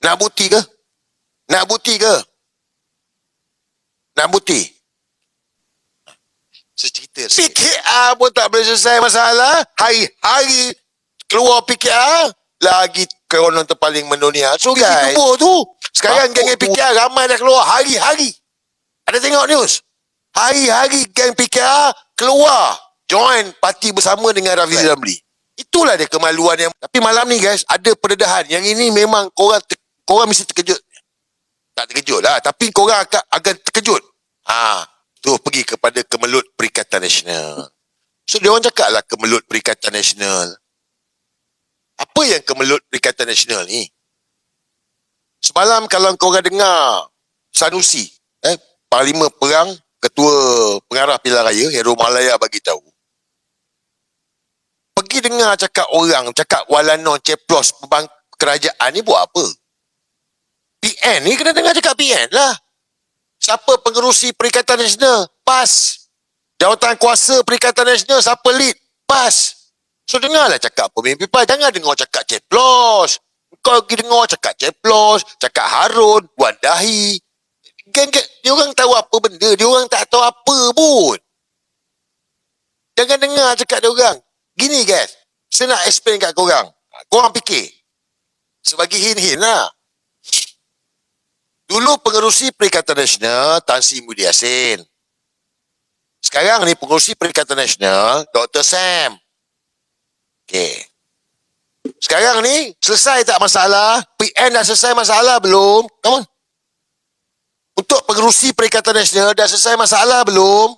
Nak bukti ke? Nak bukti ke? Nak bukti? Secerita PKR pun tak boleh selesai masalah. Hari-hari keluar PKR, lagi konon terpaling mendunia. So guys, tubuh tu. Sekarang geng PKR ramai dah keluar hari-hari. Ada tengok news? Hari-hari geng PKR keluar join parti bersama dengan Rafizi Ramli. Itulah dia kemaluan yang... Tapi malam ni guys, ada pendedahan. Yang ini memang korang mesti terkejut. Tak terkejut lah, tapi korang akan terkejut. Tu pergi kepada Kemelut Perikatan Nasional. So dia orang cakap lah Kemelut Perikatan Nasional. Apa yang Kemelut Perikatan Nasional ni? Semalam kalau korang dengar Sanusi, Parlimen Perang, Ketua Pengarah Pilihan Raya Heru Malaya bagi tahu, pergi dengar cakap orang, cakap walanon ceplos kerajaan ni buat apa? PN ni kena dengar cakap PN lah. Siapa pengerusi Perikatan Nasional? PAS. Jawatan Kuasa Perikatan Nasional, siapa lead? PAS. So dengarlah cakap pemimpin PAS. Jangan dengar cakap ceplos. Kau pergi dengar cakap ceplos, cakap Harun, Wan Dahi. Dia orang tahu apa benda, dia orang tak tahu apa pun. Jangan dengar cakap dia orang. Gini guys, saya nak explain kat korang. Korang fikir. Sebagai hin-hin lah. Dulu pengerusi Perikatan Nasional Tan Sri Muhyiddin Yassin. Sekarang ni pengerusi Perikatan Nasional Dr. Sam. Okey. Sekarang ni selesai tak masalah? PN dah selesai masalah belum? Come on. Untuk pengerusi Perikatan Nasional dah selesai masalah belum?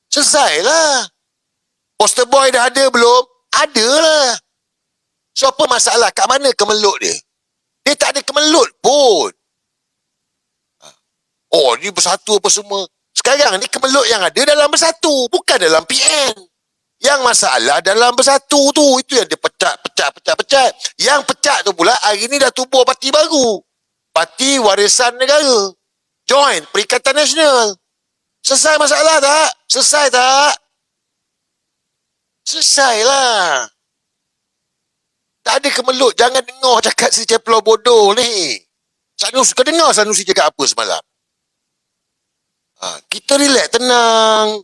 Selesailah. Poster boy dah ada belum? Ada lah. So apa masalah? Kat mana kemelut dia? Dia tak ada kemelut pun. Oh, ni bersatu apa semua. Sekarang ni kemelut yang ada dalam bersatu, bukan dalam PN. Yang masalah dalam bersatu tu, itu yang dia pecah. Yang pecah tu pula hari ni dah tubuh parti baru. Parti Warisan Negara. Join Perikatan Nasional. Selesai masalah tak? Selesai tak? Selesailah. Tak ada kemelut. Jangan dengar cakap si ceplo bodoh ni. Sanusi, kau dengar Sanusi cakap apa semalam? Kita relax, tenang.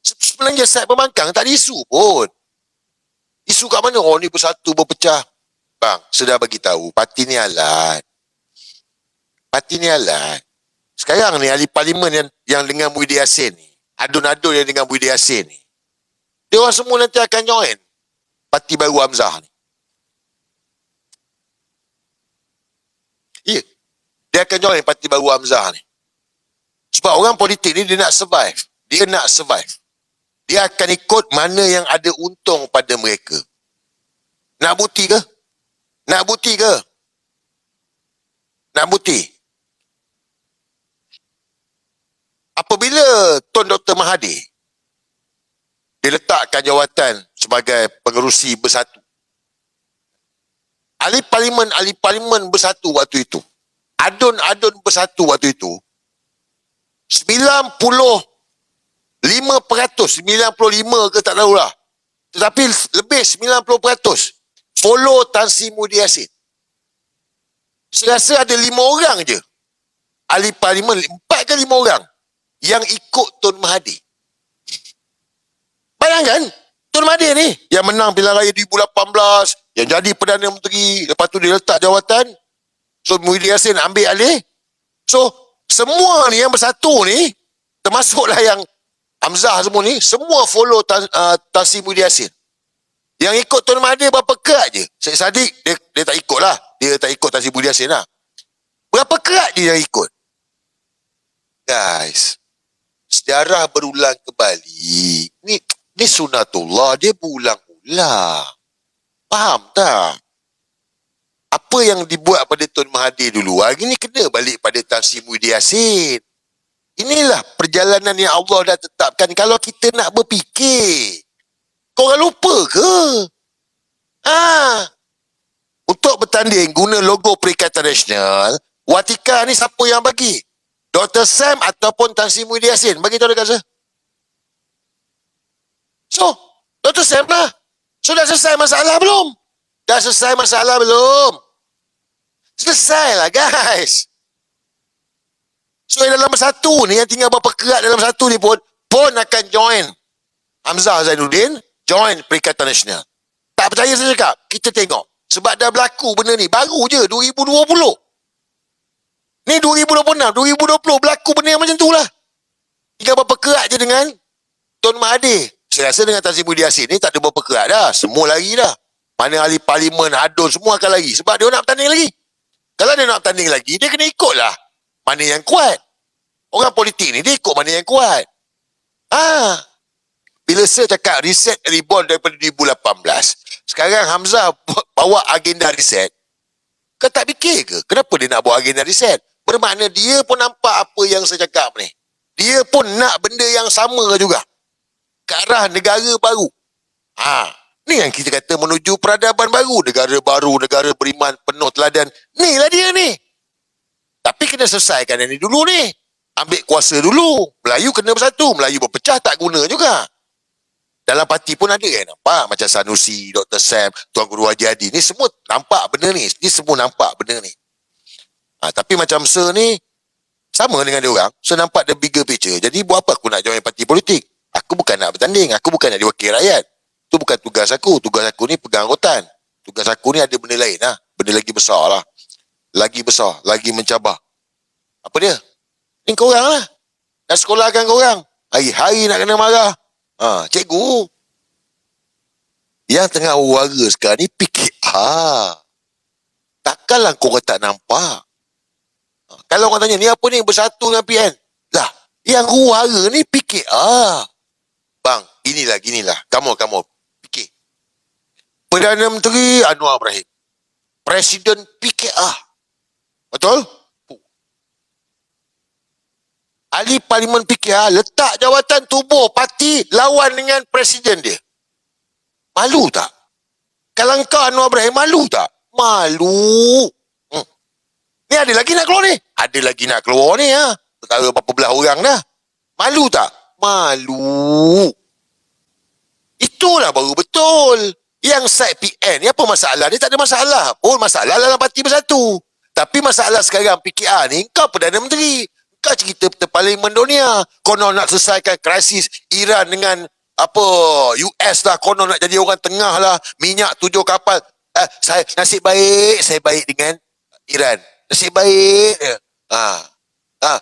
Sebenarnya side pembangkang tak ada isu pun. Isu kat mana? Oh, ni bersatu, berpecah. Bang, sudah bagi tahu parti ni alat. Parti ni alat. Sekarang ni ahli parlimen yang dengan Muhyiddin Yassin ni, adun-adun yang dengan Muhyiddin Yassin ni, dia orang semua nanti akan join parti baru Hamzah ni. Ya. Dia akan join parti baru Hamzah ni. Sebab orang politik ni dia nak survive. Dia nak survive. Dia akan ikut mana yang ada untung pada mereka. Nak bukti ke? Nak bukti ke? Nak bukti? Apabila Tun Dr. Mahathir dia letakkan jawatan sebagai pengerusi bersatu, ahli parlimen bersatu waktu itu, adun-adun bersatu waktu itu, 95% ke tak tahulah, tetapi lebih 90% follow Tan Sri Muhyiddin Yassin. Saya rasa ada 5 orang je ahli parlimen, 4 ke 5 orang yang ikut Tun Mahathir. Bayangkan Tun Mahathir ni yang menang pilihan raya 2018, yang jadi Perdana Menteri, lepas tu dia letak jawatan, so Muhyiddin Yassin ambil alih. So semua ni yang bersatu ni, termasuklah yang Hamzah semua ni, semua follow Tan Sri Muhyiddin Yassin. Yang ikut Tun Mahathir berapa kerat je? Syed Saddiq, dia tak ikut lah. Dia tak ikut Tan Sri Muhyiddin Yassin lah. Berapa kerat je yang ikut? Guys, sejarah berulang kembali. Ni sunatullah, dia berulang-ulang. Faham tak? Apa yang dibuat pada Tun Mahathir dulu, hari ni kena balik pada Tan Sri Muhyiddin Yassin. Inilah perjalanan yang Allah dah tetapkan. Kalau kita nak berfikir, korang lupa ke? Untuk bertanding guna logo Perikatan Nasional, watika ni siapa yang bagi? Dr. Sam ataupun Tan Sri Muhyiddin Yassin? Bagi tahu dekat saya. So, Dr. Sam lah. So, dah selesai masalah belum? Dah selesai masalah belum? Selesai lah guys. So yang dalam satu ni, yang tinggal berapa kerat dalam satu ni pun akan join Hamzah Zainuddin, join Perikatan Nasional. Tak percaya saya cakap, kita tengok. Sebab dah berlaku benda ni, baru je 2020. Ni 2026, 2020 berlaku benda yang macam tu lah. Tinggal berapa kerat je dengan Tun Mahathir. Saya rasa dengan Tazim Muhyiddin Yassin ni tak ada berapa kerat dah. Semua lari dah. Mana ahli parlimen, Hadun, semua akan lari. Sebab dia nak bertanding lagi. Kalau dia nak bertanding lagi, dia kena ikut lah mana yang kuat. Orang politik ni, dia ikut mana yang kuat. Bila saya cakap reset reborn daripada 2018, sekarang Hamzah bawa agenda reset. Kau tak fikir ke? Kenapa dia nak bawa agenda reset? Bermakna dia pun nampak apa yang saya cakap ni. Dia pun nak benda yang sama juga. Ke arah negara baru. Ni yang kita kata menuju peradaban baru. Negara baru, negara beriman, penuh teladan. Ni lah dia ni. Tapi kena selesaikan yang ni dulu ni. Ambil kuasa dulu. Melayu kena bersatu. Melayu berpecah tak guna juga. Dalam parti pun ada yang nampak. Macam Sanusi, Dr. Sam, Tuan Guru Haji Hadi. Ni semua nampak benda ni. Ni semua nampak benda ni. Tapi macam Sir ni, sama dengan dia orang. So nampak the bigger picture. Jadi buat apa aku nak join parti politik? Aku bukan nak bertanding. Aku bukan nak diwakil rakyat. Itu bukan tugas aku. Tugas aku ni pegang angkutan. Tugas aku ni ada benda lain lah. Benda lagi besar lah. Lagi besar. Lagi mencabar. Apa dia? Ni korang lah. Nak sekolahkan korang. Hari-hari nak kena marah. Cikgu. Yang tengah warga sekarang ni PKR. Takkanlah korang tak nampak. Kalau orang tanya, ni apa ni bersatu dengan PN? Lah, yang warga ni PKR. Bang, ginilah. Kamu. Fikir. Perdana Menteri Anwar Ibrahim. Presiden PKR. Betul? Ahli Parlimen PKR letak jawatan tubuh parti lawan dengan presiden dia. Malu tak? Kalau kau Anwar Ibrahim, malu tak? Malu. Ni ada lagi nak keluar ni? Ada lagi nak keluar ni Perkara berapa belah orang dah. Malu tak? Malu. Itulah baru betul. Yang side PN ni apa masalah? Dia tak ada masalah pun. Masalah dalam parti bersatu. Tapi masalah sekarang PKR ni, kau Perdana Menteri. Kau cerita parlimen dunia. Konon nak selesaikan krisis Iran dengan US lah. Konon nak jadi orang tengah lah. Minyak 7 kapal. Nasib baik saya baik dengan Iran. Nasib baik.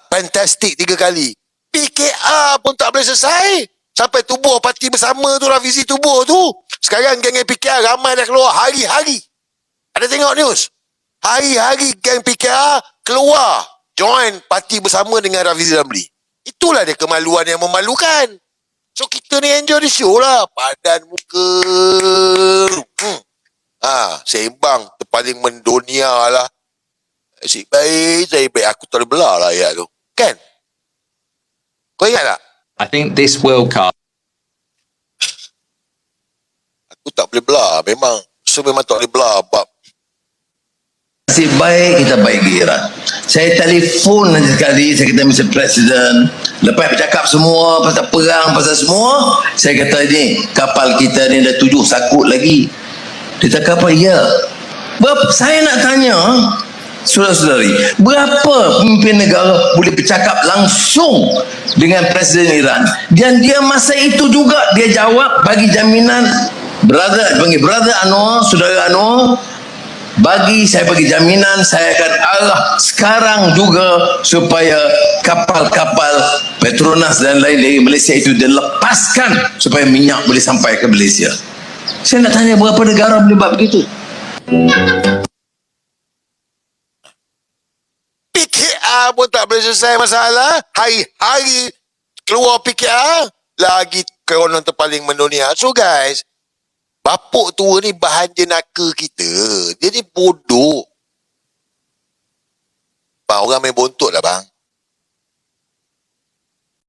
Fantastik 3 kali. PKR pun tak boleh selesai. Sampai tubuh parti bersama tu, revisi tubuh tu. Sekarang geng PKR ramai dah keluar hari-hari. Ada tengok news? Hari-hari geng PKR keluar. Join parti bersama dengan Rafizi Ramli. Itulah dia kemaluan yang memalukan. So kita ni enjoy the show lah. Padan muka. Seimbang. Terpaling mendunia lah. Asyik baik. Aku tak boleh belah lah ayat tu. Kan? Kau ingat tak? I think this World Cup. Aku tak boleh belah. Memang. So memang tak boleh belah. Bab. Nasib baik kita baik ke Iran. Saya telefon saja sekali, saya kata Mr. President, lepas bercakap semua pasal perang, pasal semua, saya kata ni, kapal kita ni dah 7 sakut lagi. Dia cakap apa? Ya. Saya nak tanya, saudara-saudari, berapa pemimpin negara boleh bercakap langsung dengan Presiden Iran? Dan dia masa itu juga, dia jawab, bagi jaminan, panggil brother Anwar, saudara Anwar, saya bagi jaminan saya akan arah sekarang juga supaya kapal-kapal Petronas dan lain dari Malaysia itu dilepaskan supaya minyak boleh sampai ke Malaysia. Saya nak tanya berapa negara boleh buat begitu? PKR pun tak boleh selesai masalah. Hari-hari keluar PKR, lagi konon terpaling mendunia. So guys, bapuk tua ni bahan jenaka kita. Dia ni bodoh. Bang, orang main bontot lah bang.